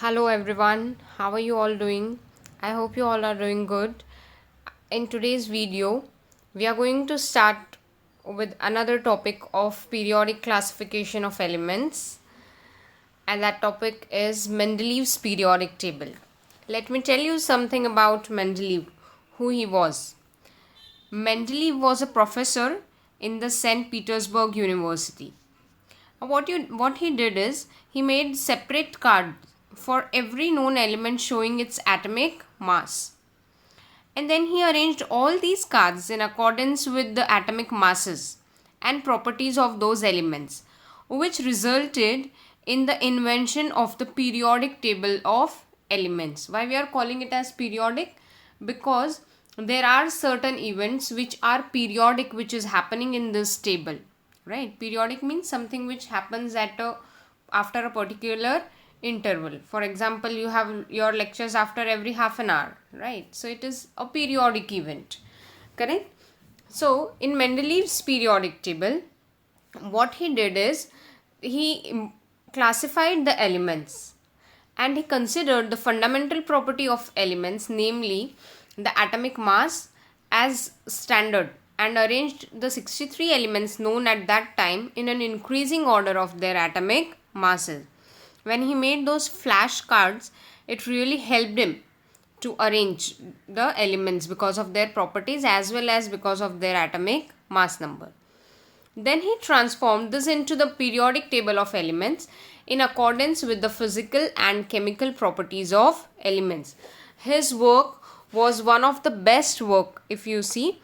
Hello everyone, how are you all doing? I hope you all are doing good. In today's video, we are going to start with another topic of periodic classification of elements, and that topic is Mendeleev's periodic table. Let me tell you something about Mendeleev, who he was. Mendeleev was a professor in the St. Petersburg University. What he did is he made separate cards for every known element showing its atomic mass, and then he arranged all these cards in accordance with the atomic masses and properties of those elements, which resulted in the invention of the periodic table of elements. Why we are calling it as periodic? Because there are certain events which are periodic, which is happening in this table, right? Periodic means something which happens after a particular interval. For example, you have your lectures after every half an hour, right? So it is a periodic event, correct? So in Mendeleev's periodic table, what he did is he classified the elements, and he considered the fundamental property of elements, namely the atomic mass, as standard, and arranged the 63 elements known at that time in an increasing order of their atomic masses. When he made those flashcards, it really helped him to arrange the elements because of their properties as well as because of their atomic mass number. Then he transformed this into the periodic table of elements in accordance with the physical and chemical properties of elements. His work was one of the best work. If you see,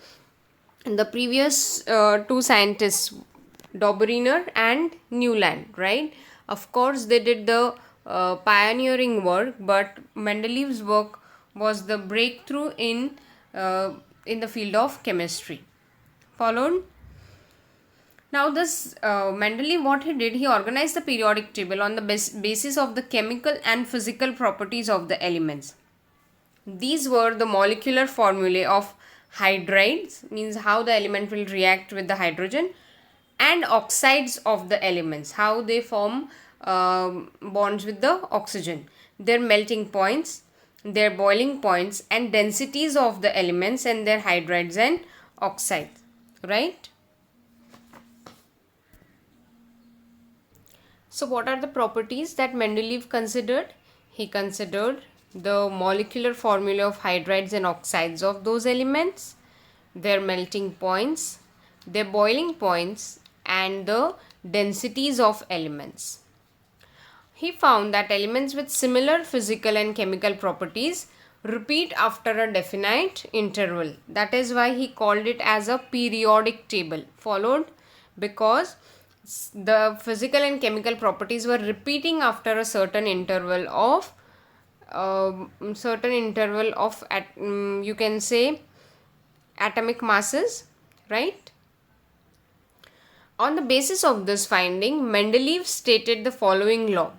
the previous two scientists, Dobereiner and Newland, right? Of course, they did the pioneering work, but Mendeleev's work was the breakthrough in the field of chemistry. Followed? Now this Mendeleev, what he did, he organized the periodic table on the basis of the chemical and physical properties of the elements. These were the molecular formulae of hydrides, means how the element will react with the hydrogen, and oxides of the elements, how they form bonds with the oxygen, their melting points, their boiling points, and densities of the elements and their hydrides and oxides, right? So what are the properties that Mendeleev considered? He considered the molecular formula of hydrides and oxides of those elements, their melting points, their boiling points, and the densities of elements. He found that elements with similar physical and chemical properties repeat after a definite interval. That is why he called it as a periodic table. Followed, because the physical and chemical properties were repeating after a certain interval of you can say atomic masses, right? On the basis of this finding, Mendeleev stated the following law.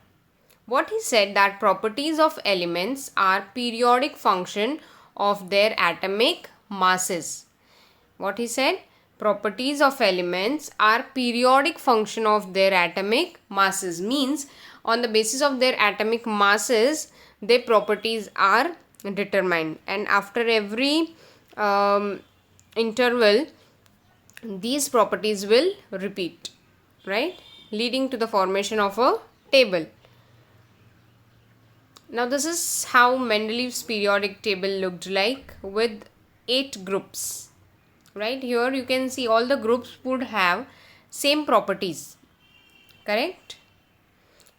What he said, that properties of elements are periodic function of their atomic masses. What he said, properties of elements are periodic function of their atomic masses, means on the basis of their atomic masses, their properties are determined, and after every interval, these properties will repeat, right, leading to the formation of a table. Now this is how Mendeleev's periodic table looked like, with 8 groups, right? Here you can see all the groups would have same properties, correct?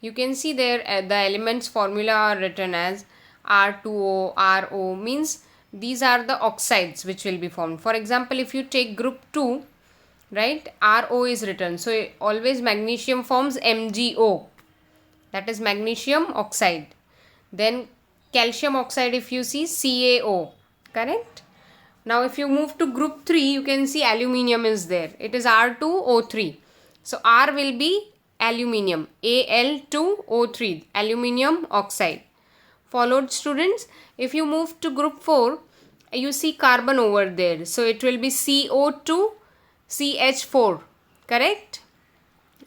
You can see there the elements formula are written as R2O, RO, means these are the oxides which will be formed. For example, if you take group 2, right, RO is written. So always magnesium forms MgO, that is magnesium oxide. Then calcium oxide, if you see, CaO, correct? Now if you move to group 3, you can see aluminium is there. It is R2O3. So R will be aluminium, Al2O3, aluminium oxide. Followed, students, if you move to group 4, you see carbon over there. So it will be CO2, CH4, correct?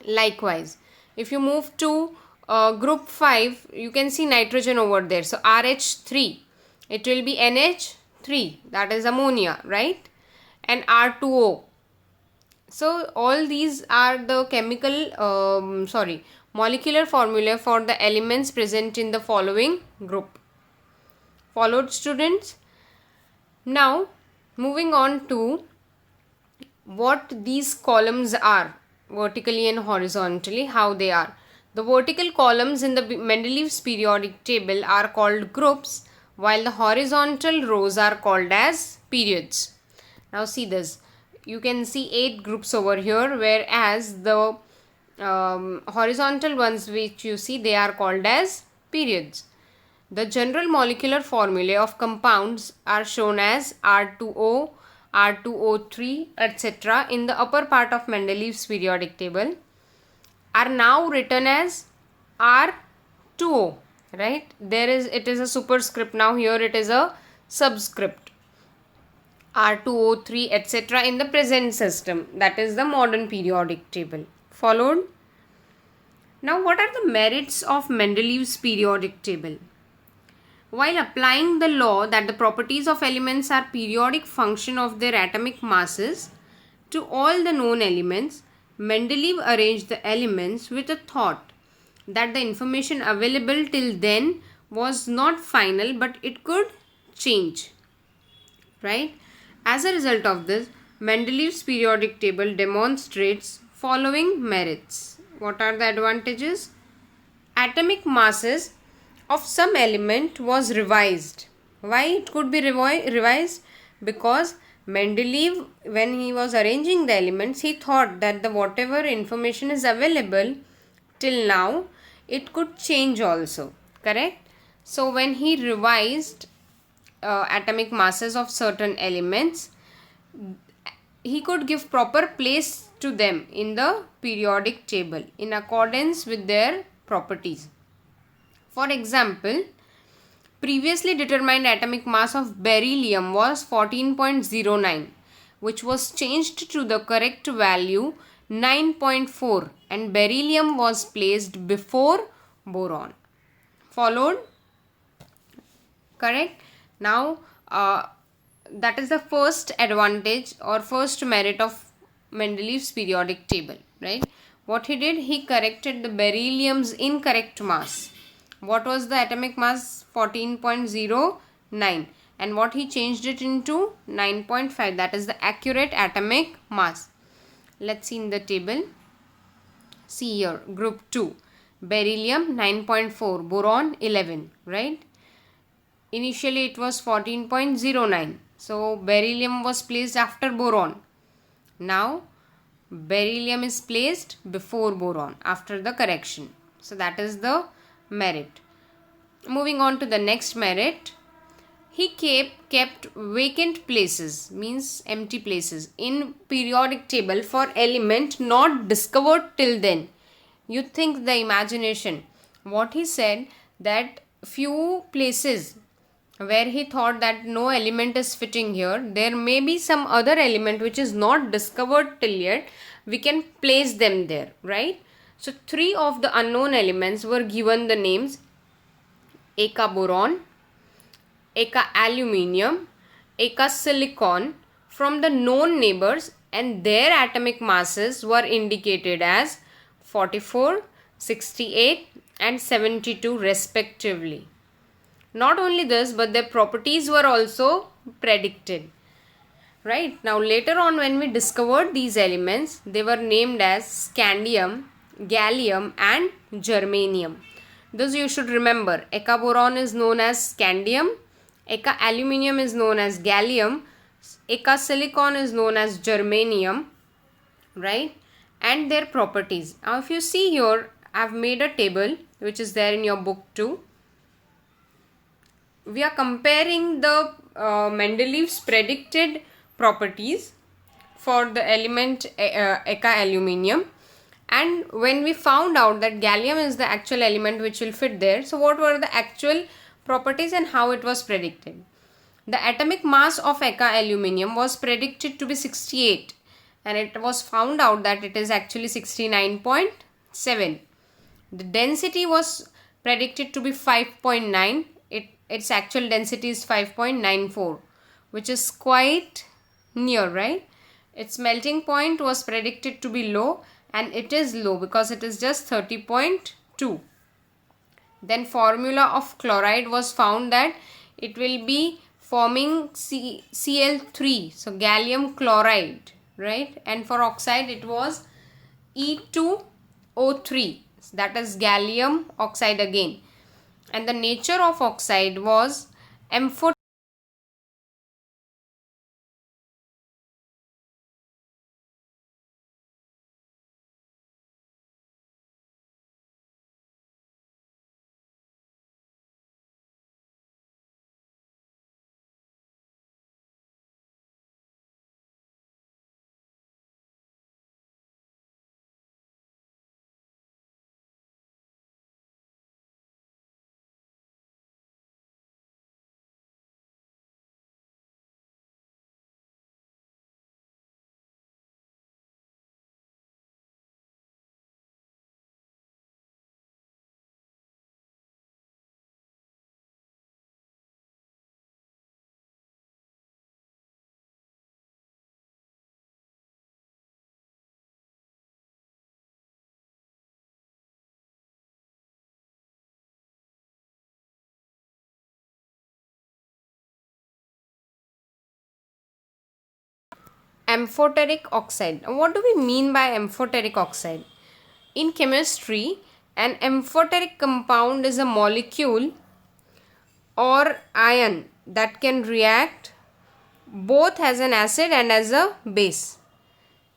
Likewise, if you move to group 5, you can see nitrogen over there. So RH3, it will be NH3, that is ammonia, right? And R2O. So all these are the molecular formula for the elements present in the following group. Followed, students? Now moving on to what these columns are, vertically and horizontally, how they are. The vertical columns in the Mendeleev's periodic table are called groups, while the horizontal rows are called as periods. Now see this. You can see 8 groups over here, whereas the horizontal ones which you see, they are called as periods. The general molecular formulae of compounds are shown as R2O, R2O3, etc. in the upper part of Mendeleev's periodic table are now written as R2O, right? It is a superscript. Now here it is a subscript. R2O3, etc. in the present system, that is the modern periodic table. Followed? Now what are the merits of Mendeleev's periodic table? While applying the law that the properties of elements are periodic function of their atomic masses to all the known elements, Mendeleev arranged the elements with a thought that the information available till then was not final, but it could change, right? As a result of this, Mendeleev's periodic table demonstrates following merits. What are the advantages? Atomic masses of some element was revised. Why it could be revised? Because Mendeleev, when he was arranging the elements, he thought that the whatever information is available till now, it could change also, correct? So when he revised atomic masses of certain elements, he could give proper place to them in the periodic table in accordance with their properties. For example, previously determined atomic mass of beryllium was 14.09, which was changed to the correct value 9.4, and beryllium was placed before boron. Followed? Correct? Now, that is the first advantage or first merit of Mendeleev's periodic table, right? What he did, he corrected the beryllium's incorrect mass. What was the atomic mass? 14.09, and what he changed it into 9.5, that is the accurate atomic mass. Let's see in the table. See here, group 2, beryllium 9.4, boron 11, right? Initially it was 14.09, so beryllium was placed after boron. Now beryllium is placed before boron after the correction. So that is the merit. Moving on to the next merit, he kept vacant places, means empty places, in periodic table for element not discovered till then. You think the imagination. What he said, that few places where he thought that no element is fitting here, there may be some other element which is not discovered till yet, we can place them there, right? So 3 of the unknown elements were given the names Eka boron, Eka aluminium, Eka silicon from the known neighbors, and their atomic masses were indicated as 44, 68 and 72 respectively. Not only this, but their properties were also predicted. Right? Now later on, when we discovered these elements, they were named as scandium, gallium and germanium. Thus you should remember, Eka boron is known as scandium, Eka aluminium is known as gallium, Eka silicon is known as germanium, right? And their properties. Now if you see here, I have made a table which is there in your book too. We are comparing the Mendeleev's predicted properties for the element Eka aluminium, and when we found out that gallium is the actual element which will fit there, so what were the actual properties and how it was predicted? The atomic mass of Eka aluminium was predicted to be 68, and it was found out that it is actually 69.7. The density was predicted to be 5.9. Its actual density is 5.94, which is quite near, right? Its melting point was predicted to be low, and it is low because it is just 30.2. Then formula of chloride was found that it will be forming Cl3, so gallium chloride, right? And for oxide it was E2O3, that is gallium oxide again. And the nature of oxide was amphoteric. Amphoteric oxide. Now, what do we mean by amphoteric oxide? In chemistry, an amphoteric compound is a molecule or ion that can react both as an acid and as a base.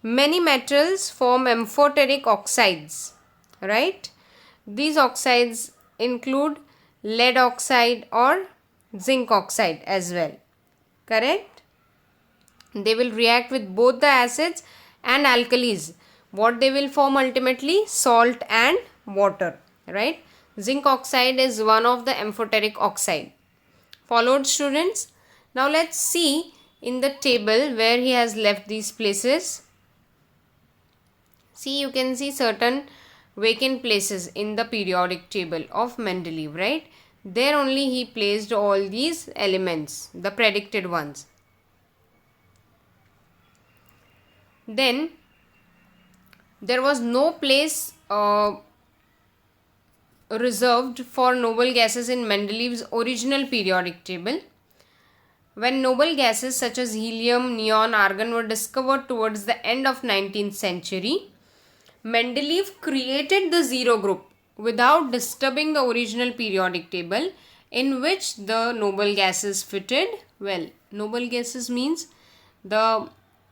Many metals form amphoteric oxides, right? These oxides include lead oxide or zinc oxide as well, correct? They will react with both the acids and alkalis. What they will form ultimately? Salt and water, right? Zinc oxide is one of the amphoteric oxide. Followed, students? Now let's see in the table where he has left these places. See, you can see certain vacant places in the periodic table of Mendeleev, right? There only he placed all these elements, the predicted ones. Then there was no place reserved for noble gases in Mendeleev's original periodic table. When noble gases such as helium, neon, argon were discovered towards the end of 19th century, Mendeleev created the zero group without disturbing the original periodic table in which the noble gases fitted well. Noble gases means the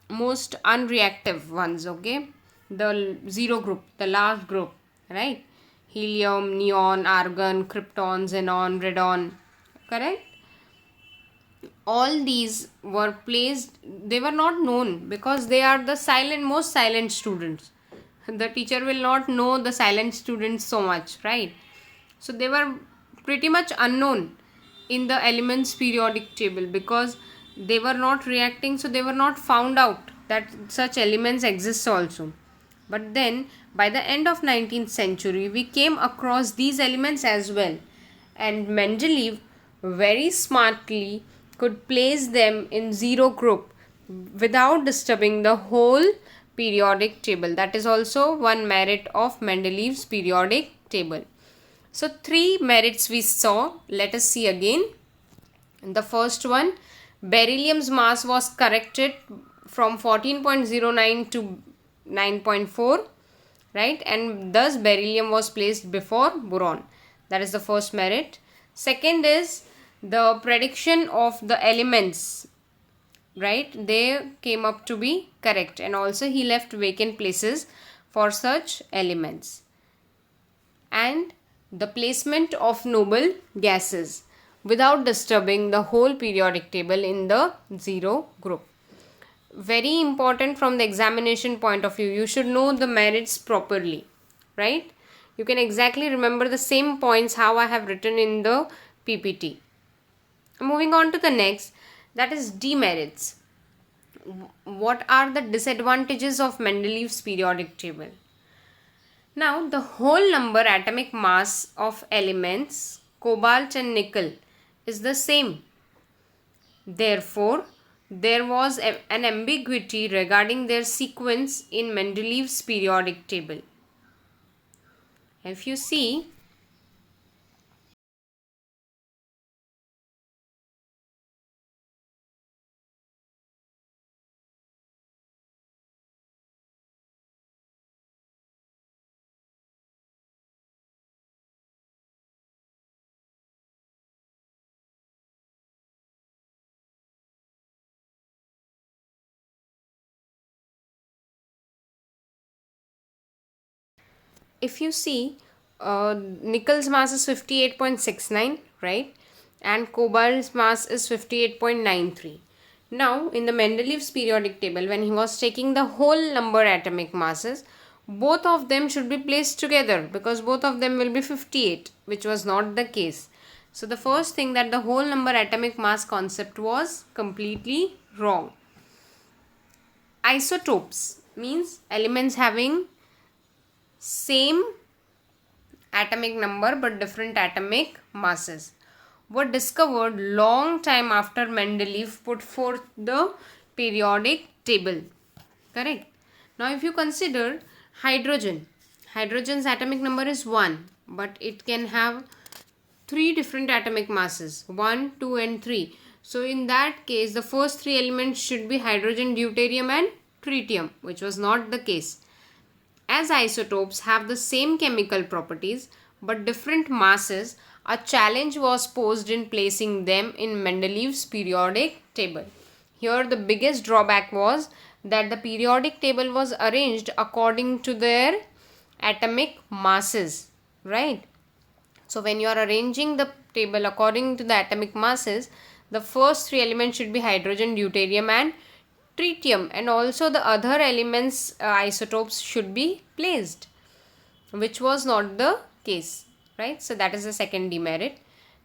most unreactive ones, okay? The zero group, the last group, right? Helium, neon, argon, krypton, xenon, radon, correct? All these were placed, they were not known because they are the most silent students. The teacher will not know the silent students so much, right? So they were pretty much unknown in the elements periodic table because they were not reacting, so they were not found out that such elements exist also. But then by the end of 19th century we came across these elements as well, and Mendeleev very smartly could place them in zero group without disturbing the whole periodic table. That is also one merit of Mendeleev's periodic table. So 3 merits we saw. Let us see again. The first one, beryllium's mass was corrected from 14.09 to 9.4, right? And thus beryllium was placed before boron. That is the first merit. Second is the prediction of the elements, right? They came up to be correct, and also he left vacant places for such elements. And the placement of noble gases without disturbing the whole periodic table in the zero group. Very important from the examination point of view. You should know the merits properly, right? You can exactly remember the same points how I have written in the PPT. Moving on to the next, that is demerits. What are the disadvantages of Mendeleev's periodic table? Now the whole number atomic mass of elements cobalt and nickel is the same. Therefore, there was an ambiguity regarding their sequence in Mendeleev's periodic table. If you see, nickel's mass is 58.69, right? And cobalt's mass is 58.93. Now, in the Mendeleev's periodic table, when he was taking the whole number atomic masses, both of them should be placed together because both of them will be 58, which was not the case. So, the first thing, that the whole number atomic mass concept was completely wrong. Isotopes means elements having same atomic number but different atomic masses were discovered long time after Mendeleev put forth the periodic table. Correct. Now if you consider hydrogen's atomic number is 1, but it can have 3 different atomic masses, 1, 2 and 3. So in that case, the first 3 elements should be hydrogen, deuterium and tritium, which was not the case. As isotopes have the same chemical properties but different masses, a challenge was posed in placing them in Mendeleev's periodic table. Here the biggest drawback was that the periodic table was arranged according to their atomic masses, right? So when you are arranging the table according to the atomic masses, the first 3 elements should be hydrogen, deuterium and tritium, and also the other elements isotopes should be placed, which was not the case, right? So that is the second demerit.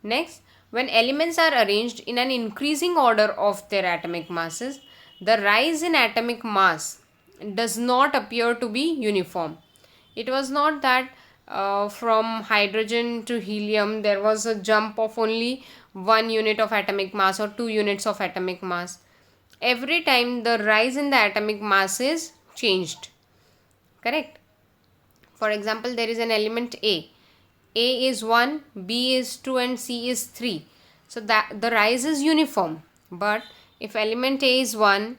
Next, when elements are arranged in an increasing order of their atomic masses, the rise in atomic mass does not appear to be uniform. It was not that from hydrogen to helium there was a jump of only 1 unit of atomic mass or 2 units of atomic mass. Every time the rise in the atomic mass is changed. Correct. For example, there is an element A. A is 1, B is 2 and C is 3. So that the rise is uniform. But if element A is 1,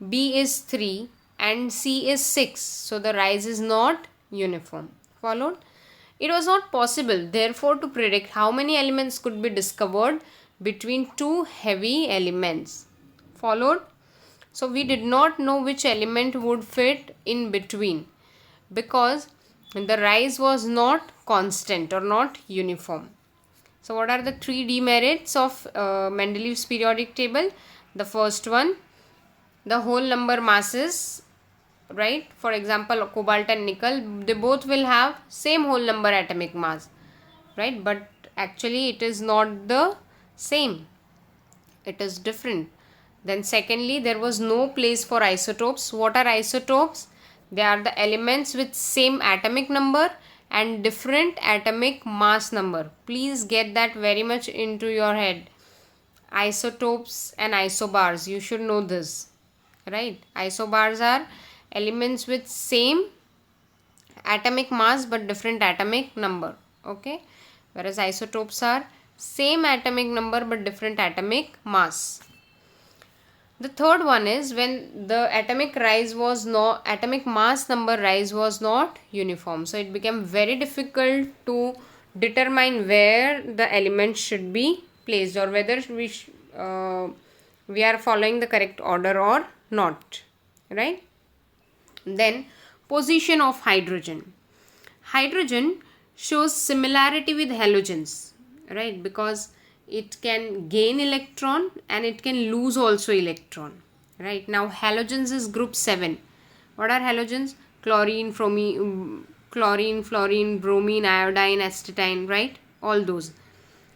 B is 3 and C is 6, so the rise is not uniform. Followed? It was not possible, therefore, to predict how many elements could be discovered between two heavy elements. Followed? So we did not know which element would fit in between because the rise was not constant or not uniform. So what are the 3 demerits of Mendeleev's periodic table? The first one, the whole number masses, right? For example, cobalt and nickel, they both will have same whole number atomic mass, right? But actually it is not the same. It is different. Then secondly, there was no place for isotopes. What are isotopes? They are the elements with same atomic number and different atomic mass number. Please get that very much into your head. Isotopes and isobars, you should know this, right? Isobars are elements with same atomic mass but different atomic number, okay? Whereas isotopes are same atomic number but different atomic mass. The third one is when the atomic mass number rise was not uniform. So it became very difficult to determine where the elements should be placed or whether we are following the correct order or not, right? Then position of hydrogen. Hydrogen shows similarity with halogens, right? Because it can gain electron and it can lose also electron, right? Now halogens is group 7. What are halogens? Chlorine, fluorine, bromine, iodine, astatine, right? All those.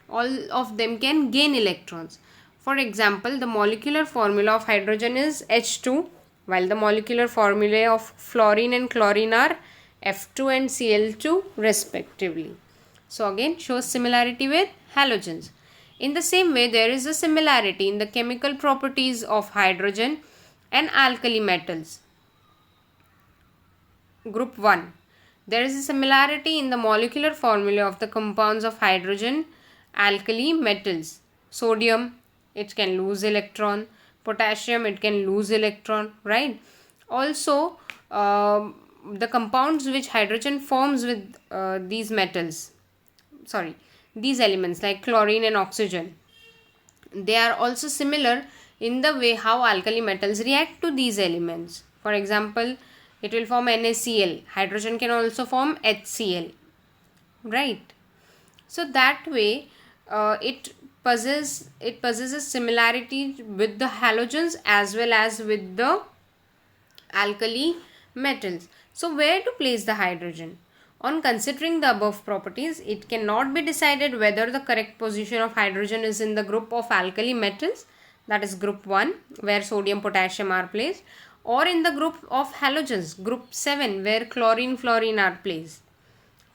All of them can gain electrons. For example, the molecular formula of hydrogen is H2, while the molecular formulae of fluorine and chlorine are F2 and Cl2 respectively. So again shows similarity with halogens. In the same way, there is a similarity in the chemical properties of hydrogen and alkali metals. Group 1. There is a similarity in the molecular formula of the compounds of hydrogen alkali metals. Sodium, it can lose electron. Potassium, it can lose electron, right? Also, the compounds which hydrogen forms with these elements like chlorine and oxygen, they are also similar in the way how alkali metals react to these elements. For example, it will form NaCl. Hydrogen can also form HCl, right? So that way, it possesses similarity with the halogens as well as with the alkali metals. So where to place the hydrogen? On considering the above properties, it cannot be decided whether the correct position of hydrogen is in the group of alkali metals, that is group 1, where sodium, potassium are placed, or in the group of halogens, group 7, where chlorine, fluorine are placed.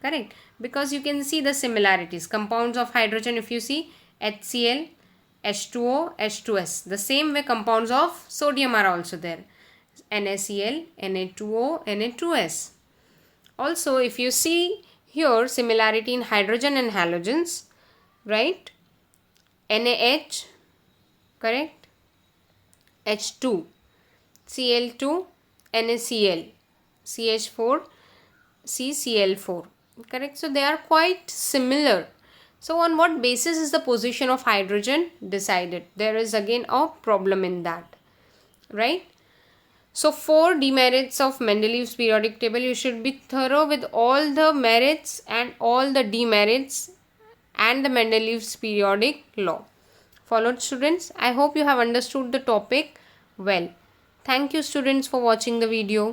Correct? Because you can see the similarities. Compounds of hydrogen, if you see HCl, H2O, H2S. The same way compounds of sodium are also there. NaCl, Na2O, Na2S. Also, if you see here similarity in hydrogen and halogens, right? NaH, correct? H2, Cl2, NaCl, CH4, CCl4, correct? So they are quite similar. So on what basis is the position of hydrogen decided? There is again a problem in that, right? So 4 demerits of Mendeleev's periodic table. You should be thorough with all the merits and all the demerits and the Mendeleev's periodic law. Followed students, I hope you have understood the topic well. Thank you students for watching the video.